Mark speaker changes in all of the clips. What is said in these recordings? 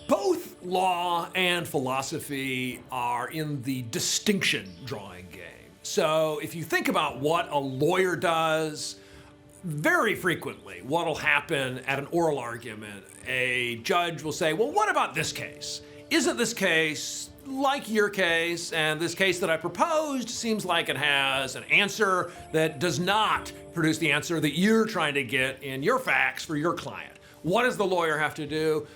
Speaker 1: Both law and philosophy are in the distinction drawing game. So if you think about what a lawyer does, very frequently what'll happen at an oral argument, a judge will say, well, what about this case? Isn't this case like your case? And this case that I proposed seems like it has an answer that does not produce the answer that you're trying to get in your facts for your client. What does the lawyer have to do?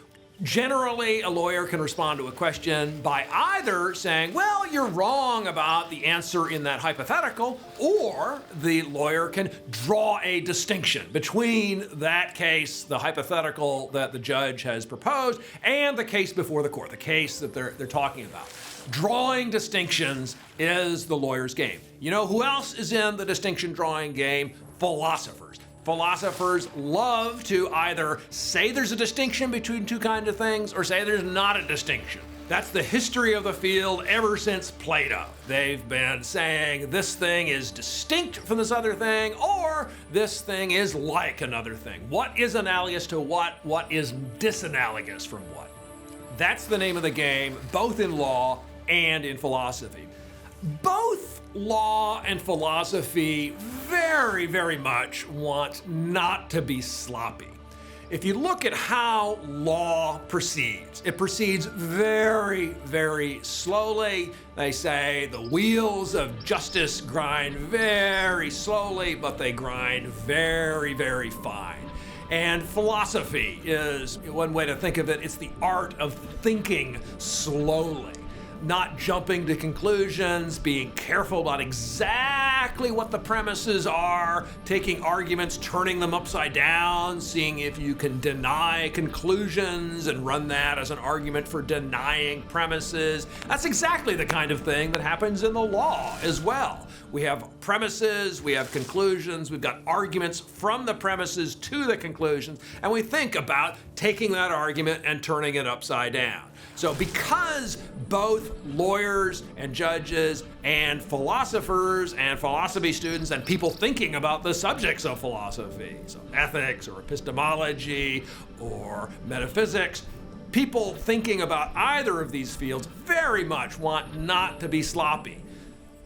Speaker 1: Generally, a lawyer can respond to a question by either saying, well, you're wrong about the answer in that hypothetical, or the lawyer can draw a distinction between that case, the hypothetical that the judge has proposed, and the case before the court, the case that they're talking about. Drawing distinctions is the lawyer's game. You know who else is in the distinction drawing game? Philosophers. Philosophers love to either say there's a distinction between two kinds of things or say there's not a distinction. That's the history of the field ever since Plato. They've been saying this thing is distinct from this other thing, or this thing is like another thing. What is analogous to what? What is disanalogous from what? That's the name of the game, both in law and in philosophy. Both law and philosophy very, very much want not to be sloppy. If you look at how law proceeds, it proceeds very, very slowly. They say the wheels of justice grind very slowly, but they grind very, very fine. And philosophy is one way to think of it. It's the art of thinking slowly, not jumping to conclusions, being careful about exactly what the premises are, taking arguments, turning them upside down, seeing if you can deny conclusions and run that as an argument for denying premises. That's exactly the kind of thing that happens in the law as well. We have premises, we have conclusions, we've got arguments from the premises to the conclusions, and we think about taking that argument and turning it upside down. So because both lawyers and judges and philosophers and philosophy students and people thinking about the subjects of philosophy, so ethics or epistemology or metaphysics, people thinking about either of these fields very much want not to be sloppy.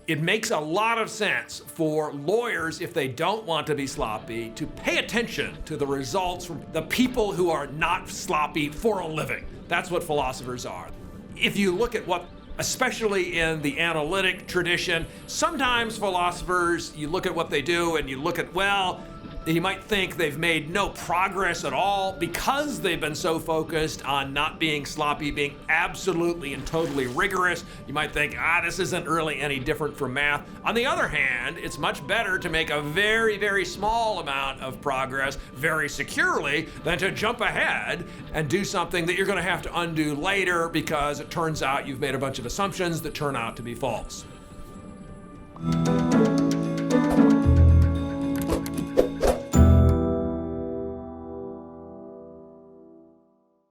Speaker 1: It makes a lot of sense for lawyers, if they don't want to be sloppy, to pay attention to the results from the people who are not sloppy for a living. That's what philosophers are. If you look at what, especially in the analytic tradition, sometimes philosophers, you look at what they do and you look at, well, you might think they've made no progress at all because they've been so focused on not being sloppy, being absolutely and totally rigorous. You might think, this isn't really any different from math. On the other hand, it's much better to make a very, very small amount of progress very securely than to jump ahead and do something that you're going to have to undo later because it turns out you've made a bunch of assumptions that turn out to be false.